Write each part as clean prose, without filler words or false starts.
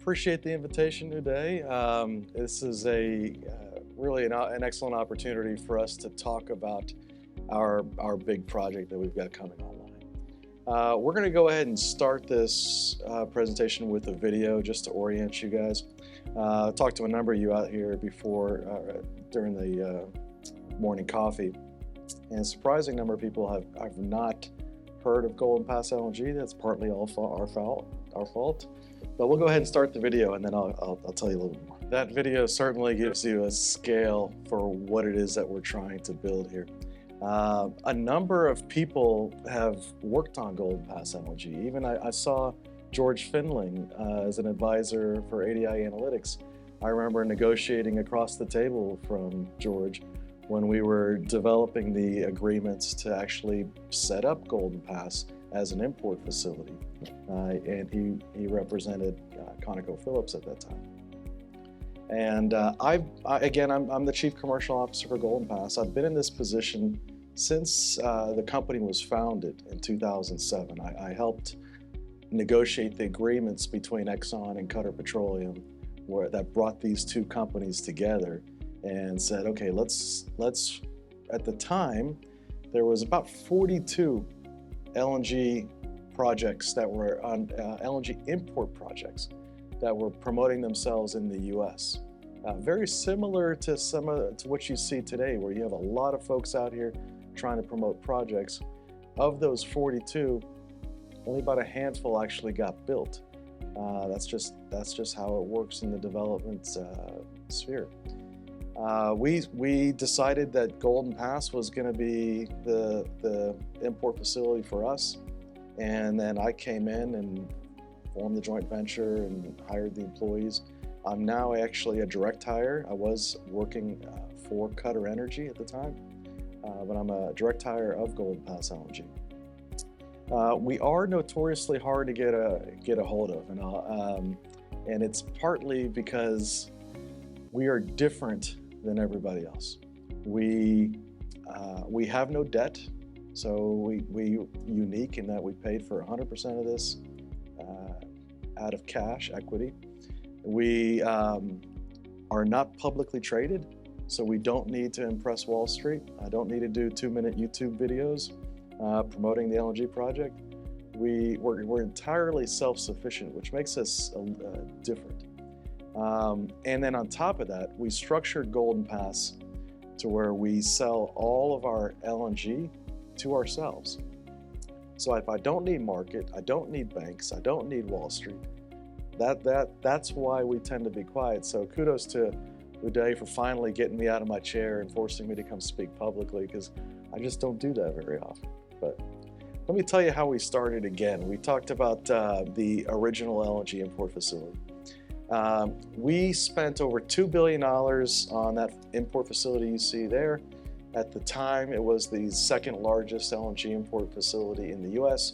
appreciate the invitation today. This is really an excellent opportunity for us to talk about our big project that we've got coming online. We're going to go ahead and start this presentation with a video just to orient you guys. I talked to a number of you out here before during the morning coffee, and a surprising number of people have not heard of Golden Pass LNG. That's partly our fault. But we'll go ahead and start the video, and then I'll tell you a little bit more. That video certainly gives you a scale for what it is that we're trying to build here. A number of people have worked on Golden Pass LNG. Even I saw George Finling as an advisor for ADI Analytics. I remember negotiating across the table from George when we were developing the agreements to actually set up Golden Pass as an import facility. And he represented ConocoPhillips at that time. And I'm the Chief Commercial Officer for Golden Pass. I've been in this position since the company was founded in 2007. I helped negotiate the agreements between Exxon and Qatar Petroleum that brought these two companies together and said, okay, let's, at the time, there was about 42 LNG projects that were on LNG import projects that were promoting themselves in the U.S. Very similar to to what you see today, where you have a lot of folks out here trying to promote projects. Of those 42, only about a handful actually got built. That's just how it works in the development sphere. We decided that Golden Pass was going to be the import facility for us, and then I came in and formed the joint venture and hired the employees. I'm now actually a direct hire. I was working for Qatar Energy at the time, but I'm a direct hire of Golden Pass LNG. We are notoriously hard to get a hold of, and it's partly because we are different than everybody else. We have no debt, so we unique in that we paid for 100% of this out of cash equity. We are not publicly traded, so we don't need to impress Wall Street. I don't need to do 2-minute YouTube videos promoting the LNG project. We're entirely self-sufficient, which makes us different. And then on top of that, we structured Golden Pass to where we sell all of our LNG to ourselves. So if I don't need market, I don't need banks, I don't need Wall Street. That's why we tend to be quiet. So kudos to Uday for finally getting me out of my chair and forcing me to come speak publicly, because I just don't do that very often. But let me tell you how we started again. We talked about the original LNG import facility. We spent over $2 billion on that import facility you see there. At the time, it was the second largest LNG import facility in the US,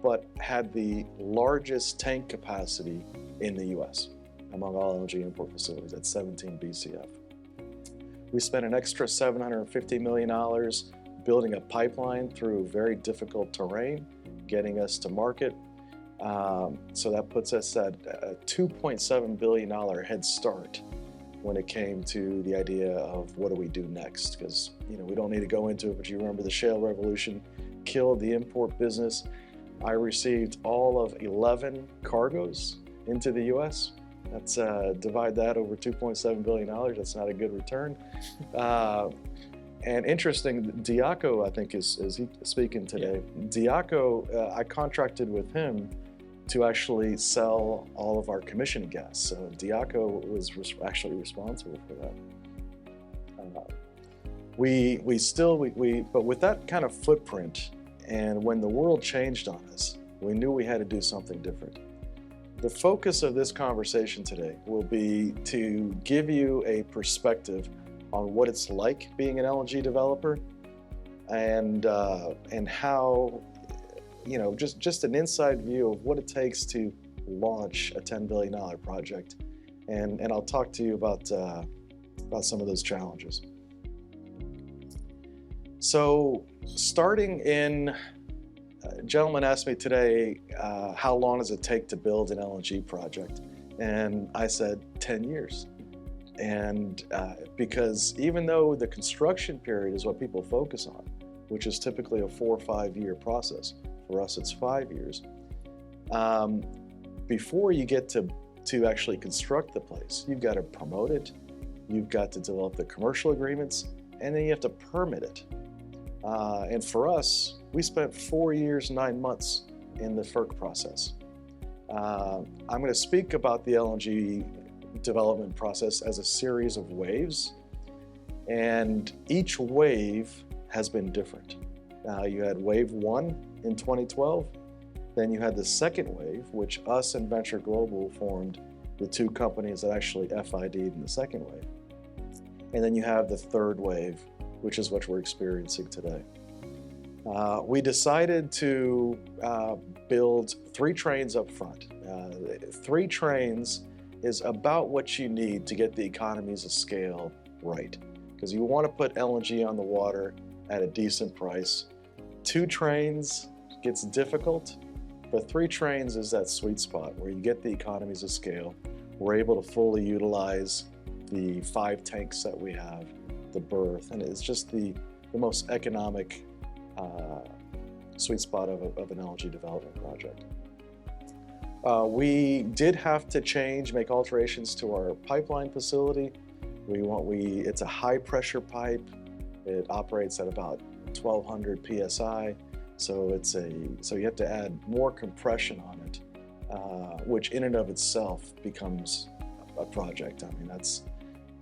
but had the largest tank capacity in the US among all LNG import facilities at 17 BCF. We spent an extra $750 million building a pipeline through very difficult terrain, getting us to market. So that puts us at a $2.7 billion head start when it came to the idea of what do we do next, because we don't need to go into it, but you remember the shale revolution killed the import business. I received all of 11 cargoes into the US. That's divide that over $2.7 billion. That's not a good return. And interesting, Diaco, I think is he speaking today. Yeah. Diaco, I contracted with him to actually sell all of our commissioned gas. So Diaco was actually responsible for that. But with that kind of footprint, and when the world changed on us, we knew we had to do something different. The focus of this conversation today will be to give you a perspective on what it's like being an LNG developer, and how, just an inside view of what it takes to launch a $10 billion project, and I'll talk to you about some of those challenges. So starting in, a gentleman asked me today, how long does it take to build an LNG project? And I said 10 years. And because even though the construction period is what people focus on, which is typically a 4 or 5 year process, for us it's 5 years, before you get to actually construct the place, you've got to promote it, you've got to develop the commercial agreements, and then you have to permit it. And for us, we spent 4 years, 9 months in the FERC process. I'm going to speak about the LNG development process as a series of waves, and each wave has been different. You had wave 1 in 2012, then you had the second wave, which us and Venture Global formed the two companies that actually FID'd in the second wave. And then you have the third wave, which is what we're experiencing today. We decided to build 3 trains up front. 3 trains is about what you need to get the economies of scale right, because you want to put LNG on the water at a decent price. 2 trains gets difficult, but 3 trains is that sweet spot where you get the economies of scale. We're able to fully utilize the 5 tanks that we have, the berth, and it's just the most economic sweet spot of an LNG development project. We did have to make alterations to our pipeline facility. It's a high pressure pipe. It operates at about 1200 psi. So you have to add more compression on it, which in and of itself becomes a project. I mean,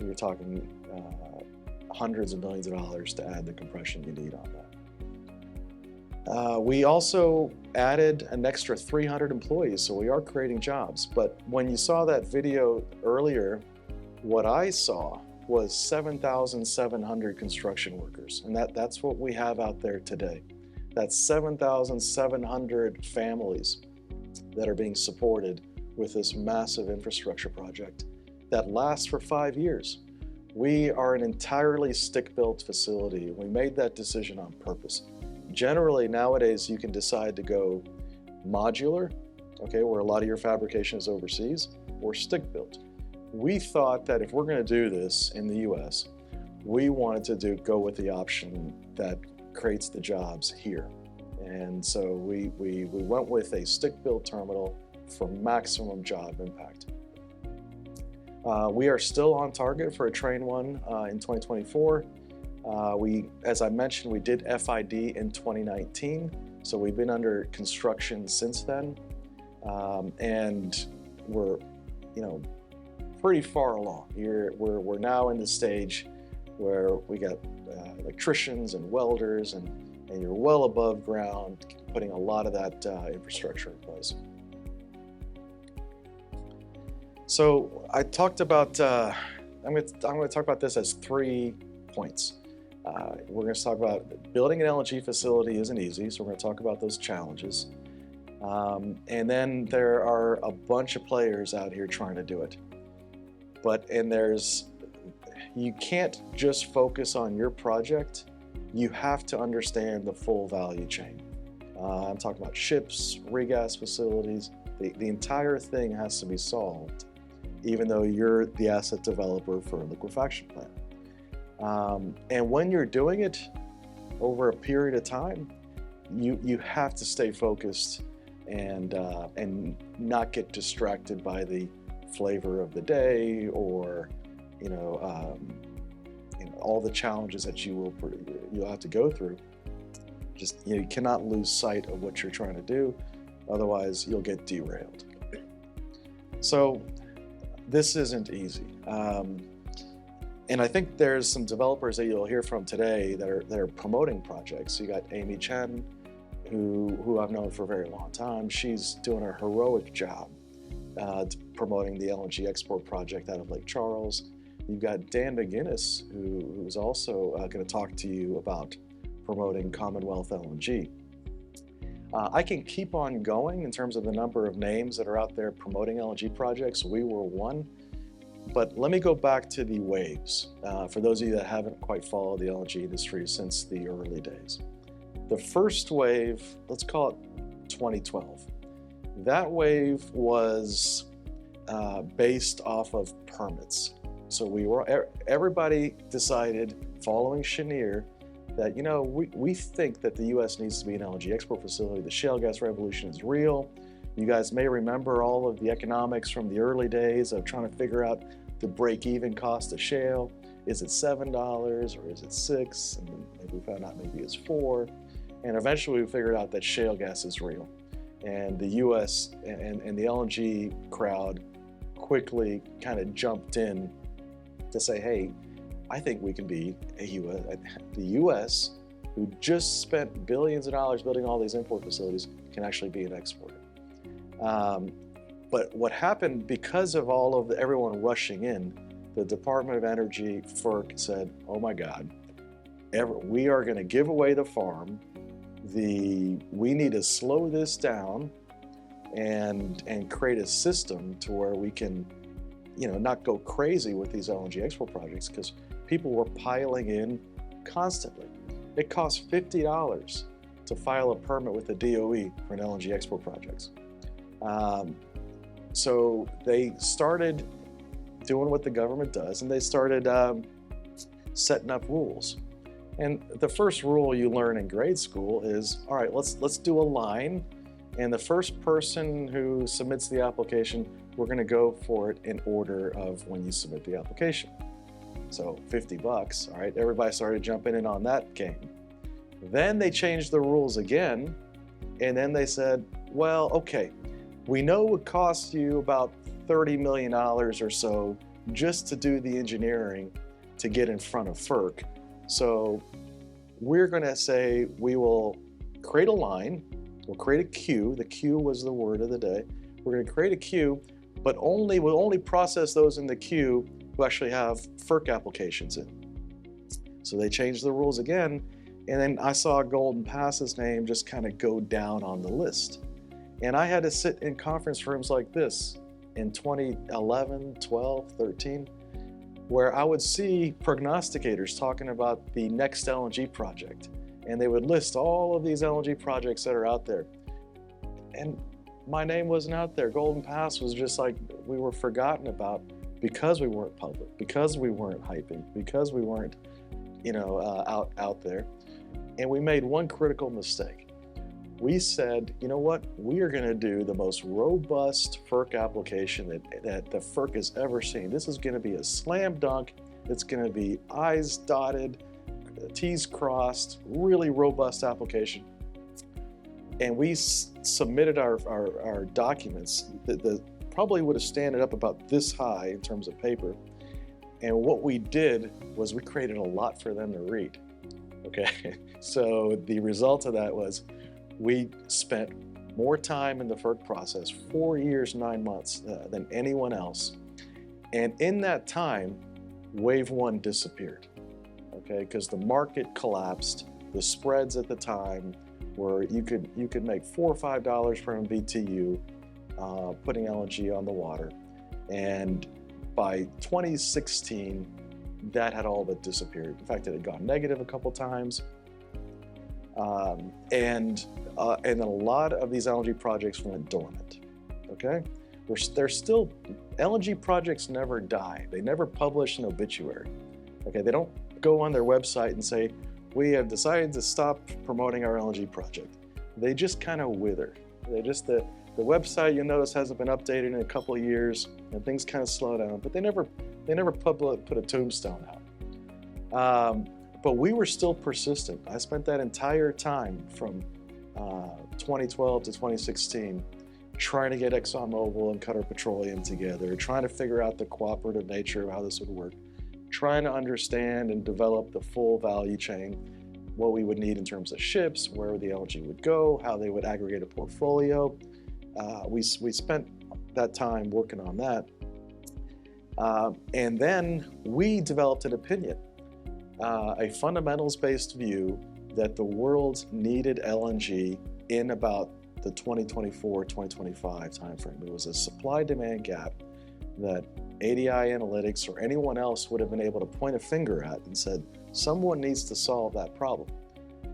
you're talking hundreds of millions of dollars to add the compression you need on that. We also added an extra 300 employees, so we are creating jobs. But when you saw that video earlier, what I saw was 7,700 construction workers, and that's what we have out there today. That's 7,700 families that are being supported with this massive infrastructure project that lasts for 5 years. We are an entirely stick-built facility. We made that decision on purpose. Generally, nowadays, you can decide to go modular, okay, where a lot of your fabrication is overseas, or stick-built. We thought that if we're going to do this in the US, we wanted to go with the option that creates the jobs here. And so we went with a stick-built terminal for maximum job impact. We are still on target for a Train 1 in 2024. As I mentioned, we did FID in 2019, so we've been under construction since then, and we're, pretty far along. We're now in the stage where we got electricians and welders, and you're well above ground, putting a lot of that infrastructure in place. So I talked about, I'm going to talk about this as 3 points. We're going to talk about building an LNG facility isn't easy, so we're going to talk about those challenges. And then there are a bunch of players out here trying to do it. You can't just focus on your project. You have to understand the full value chain. I'm talking about ships, regas facilities. The entire thing has to be solved, even though you're the asset developer for a liquefaction plant. And when you're doing it over a period of time, you have to stay focused and not get distracted by the flavor of the day or all the challenges that you'll have to go through. Just you cannot lose sight of what you're trying to do, otherwise you'll get derailed. So this isn't easy. And I think there's some developers that you'll hear from today that are promoting projects. You got Amy Chen, who I've known for a very long time. She's doing a heroic job promoting the LNG export project out of Lake Charles. You've got Dan McGinnis, who's also going to talk to you about promoting Commonwealth LNG. I can keep on going in terms of the number of names that are out there promoting LNG projects. We were one. But let me go back to the waves, for those of you that haven't quite followed the LNG industry since the early days. The first wave, let's call it 2012. That wave was based off of permits. So everybody decided, following Cheniere, that we think that the U.S. needs to be an LNG export facility. The shale gas revolution is real. You guys may remember all of the economics from the early days of trying to figure out the break-even cost of shale. Is it $7 or is it $6? And then maybe we found out maybe it's $4. And eventually we figured out that shale gas is real. And the U.S. and the LNG crowd quickly kind of jumped in to say, hey, I think we can be the U.S., who just spent billions of dollars building all these import facilities, can actually be an exporter. But what happened, because of all of everyone rushing in, the Department of Energy, FERC, said, oh my God, we are going to give away the farm. We need to slow this down and create a system to where we can, not go crazy with these LNG export projects, because people were piling in constantly. It costs $50 to file a permit with the DOE for an LNG export projects. So they started doing what the government does, and they started setting up rules. And the first rule you learn in grade school is, all right, let's do a line, and the first person who submits the application, we're going to go for it in order of when you submit the application. So $50, all right, everybody started jumping in on that game. Then they changed the rules again, and then they said, well, okay, we know it would cost you about $30 million or so just to do the engineering to get in front of FERC. So we're going to say we will create a line, we'll create a queue. The queue was the word of the day. We're going to create a queue, but we'll only process those in the queue who actually have FERC applications in. So they changed the rules again, and then I saw Golden Pass's name just kind of go down on the list. And I had to sit in conference rooms like this in 2011, 12, 13, where I would see prognosticators talking about the next LNG project. And they would list all of these LNG projects that are out there. And my name wasn't out there. Golden Pass was just like, we were forgotten about because we weren't public, because we weren't hyping, because we weren't, out there. And we made one critical mistake. We said, you know what, we are going to do the most robust FERC application that the FERC has ever seen. This is going to be a slam dunk. It's going to be I's dotted, T's crossed, really robust application. And we submitted our documents that probably would have standed up about this high in terms of paper. And what we did was we created a lot for them to read. Okay, so the result of that was we spent more time in the FERC process, 4 years, 9 months, than anyone else. And in that time, wave one disappeared, okay? Because the market collapsed. The spreads at the time were you could make $4 or $5 per MMBTU putting LNG on the water. And by 2016, that had all but disappeared. In fact, it had gone negative a couple times. And then a lot of these LNG projects went dormant, okay? They're still, LNG projects never die. They never publish an obituary, okay? They don't go on their website and say, we have decided to stop promoting our LNG project. They just kind of wither. They just, the website, you'll notice, hasn't been updated in a couple of years, and things kind of slow down, but they never put a tombstone out. But we were still persistent. I spent that entire time from 2012 to 2016 trying to get ExxonMobil and Qatar Petroleum together, trying to figure out the cooperative nature of how this would work, trying to understand and develop the full value chain, what we would need in terms of ships, where the LNG would go, how they would aggregate a portfolio. We spent that time working on that. And then we developed an opinion. A fundamentals-based view that the world needed LNG in about the 2024-2025 timeframe. It was a supply-demand gap that ADI Analytics or anyone else would have been able to point a finger at and said, someone needs to solve that problem.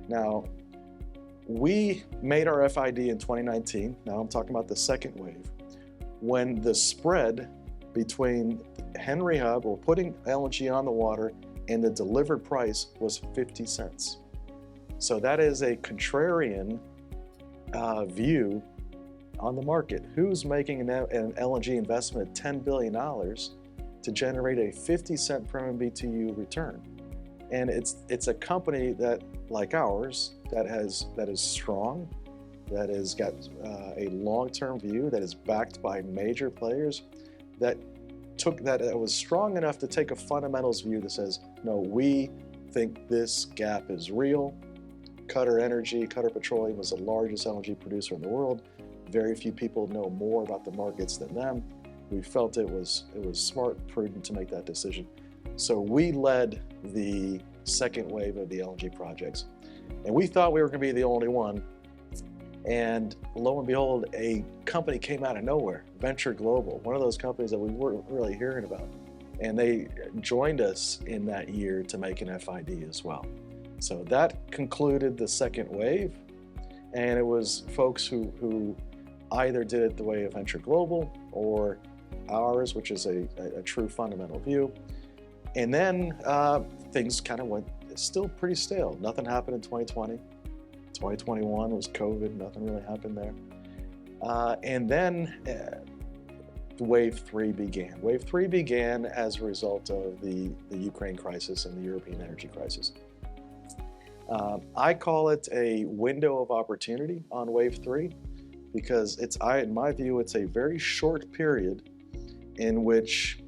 Now, we made our FID in 2019. Now I'm talking about the second wave. when the spread between Henry Hub, or putting LNG on the water, and the delivered price was 50 cents. So that is a contrarian view on the market. Who's making an LNG investment of $10 billion to generate a 50 cent per MMBTU return? And it's a company that, like ours, that is strong, that has got a long-term view, that is backed by major players, that was strong enough to take a fundamentals view that says, no, we think this gap is real. Qatar Petroleum is the largest LNG producer in the world. Very few people know more about the markets than them. We felt it was smart, prudent to make that decision. So we led the second wave of the LNG projects. And we thought we were going to be the only one. And lo and behold, a company came out of nowhere, Venture Global, one of those companies that we weren't really hearing about. And they joined us in that year to make an FID as well. So that concluded the second wave. And it was folks who either did it the way of Venture Global or ours, which is a true fundamental view. And then things kind of went still pretty stale. Nothing happened in 2020. 2021 was COVID, nothing really happened there. And then wave three began. Wave three began as a result of the Ukraine crisis and the European energy crisis. I call it a window of opportunity on wave three because in my view, it's a very short period in which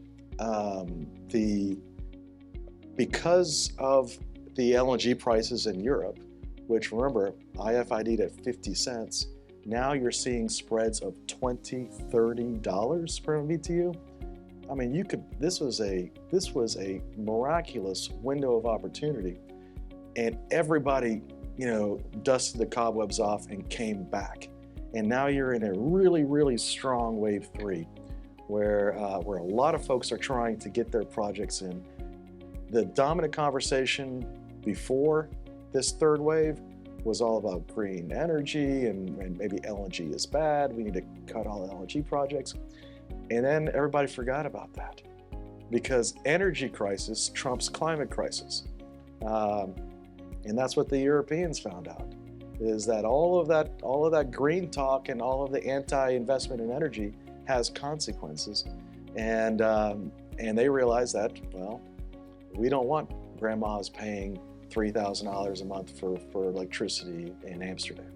because of the LNG prices in Europe, which remember, IFID'd at 50 cents, now you're seeing spreads of $20, $30 per MMBTU. I mean, this was a miraculous window of opportunity, and everybody, dusted the cobwebs off and came back. And now you're in a really, really strong wave three, where a lot of folks are trying to get their projects in. The dominant conversation before this third wave was all about green energy and maybe LNG is bad. We need to cut all LNG projects. And then everybody forgot about that because energy crisis trumps climate crisis. And that's what the Europeans found out, is that all of that green talk and all of the anti-investment in energy has consequences. And they realized that, well, we don't want grandmas paying $3,000 a month for electricity in Amsterdam.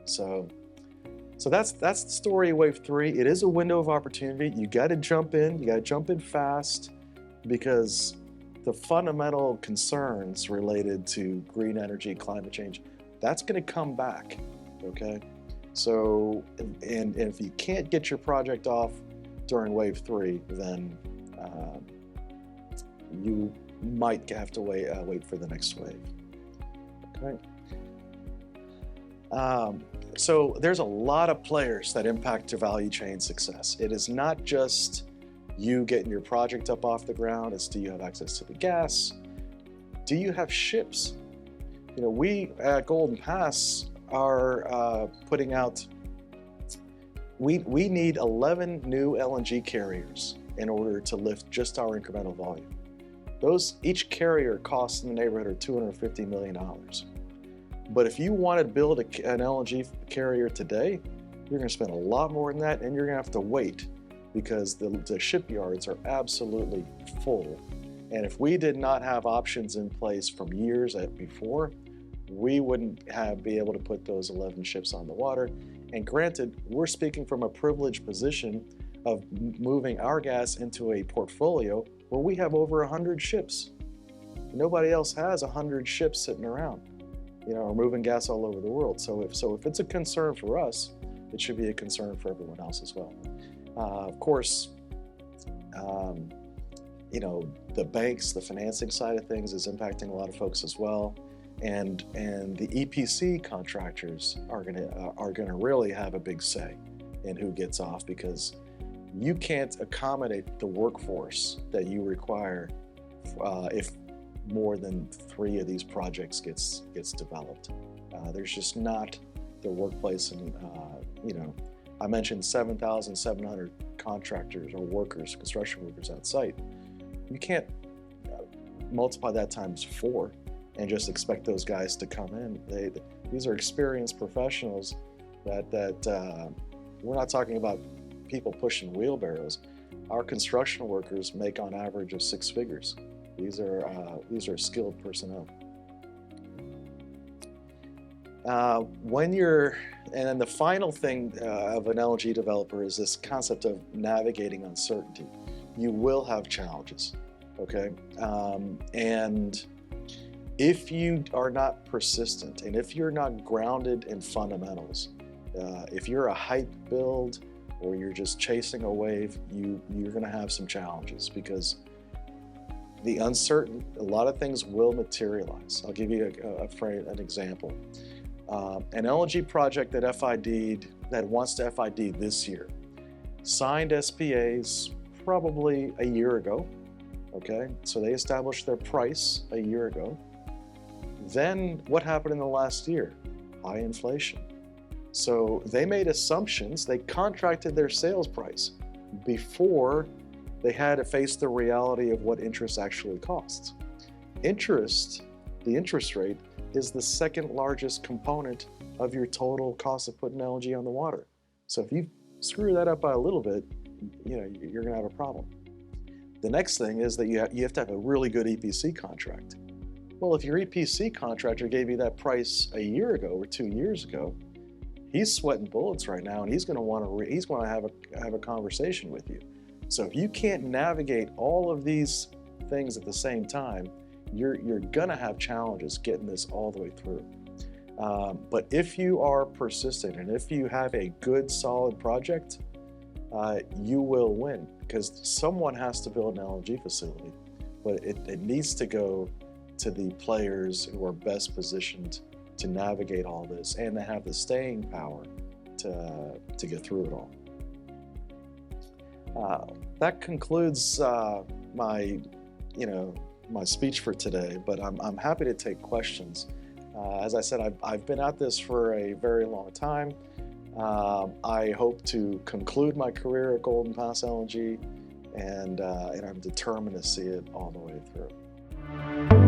So that's the story of wave three. It is a window of opportunity. You got to jump in. You got to jump in fast because the fundamental concerns related to green energy, climate change, that's going to come back. Okay. So, and if you can't get your project off during wave three, then you might have to wait for the next wave. Okay. So there's a lot of players that impact your value chain success. It is not just you getting your project up off the ground. It's, do you have access to the gas? Do you have ships? We at Golden Pass are putting out, we need 11 new LNG carriers in order to lift just our incremental volume. Each carrier costs in the neighborhood of $250 million. But if you want to build an LNG carrier today, you're going to spend a lot more than that, and you're going to have to wait because the shipyards are absolutely full. And if we did not have options in place from years before, we wouldn't be able to put those 11 ships on the water. And granted, we're speaking from a privileged position of moving our gas into a portfolio where we have over 100 ships. Nobody else has 100 ships sitting around, or moving gas all over the world. So if it's a concern for us, it should be a concern for everyone else as well. Of course, the banks, the financing side of things is impacting a lot of folks as well. And the EPC contractors are gonna really have a big say in who gets off, because you can't accommodate the workforce that you require if more than 3 of these projects gets developed. There's just not the workplace and I mentioned 7,700 contractors or workers, construction workers on site. You can't multiply that times 4 and just expect those guys to come in. These are experienced professionals that we're not talking about people pushing wheelbarrows. Our construction workers make on average of 6 figures. These are skilled personnel. And then the final thing of an LNG developer is this concept of navigating uncertainty. You will have challenges, okay? And if you are not persistent, and if you're not grounded in fundamentals, if you're a hype build or you're just chasing a wave, you're gonna have some challenges, because the uncertain, a lot of things will materialize. I'll give you an example. An LNG project that wants to FID this year, signed SPAs probably a year ago, okay? So they established their price a year ago. Then what happened in the last year? High inflation. So they made assumptions, they contracted their sales price before they had to face the reality of what interest actually costs. The interest rate is the second largest component of your total cost of putting LNG on the water. So if you screw that up by a little bit, you're gonna have a problem. The next thing is that you have to have a really good EPC contract. Well, if your EPC contractor gave you that price a year ago or 2 years ago, he's sweating bullets right now, and he's gonna want to have a conversation with you. So if you can't navigate all of these things at the same time, you're gonna have challenges getting this all the way through. But if you are persistent and if you have a good, solid project, you will win, because someone has to build an LNG facility, but it needs to go to the players who are best positioned to navigate all this and to have the staying power to get through it all. That concludes my speech for today, but I'm happy to take questions. As I said, I've been at this for a very long time. I hope to conclude my career at Golden Pass LNG, and I'm determined to see it all the way through.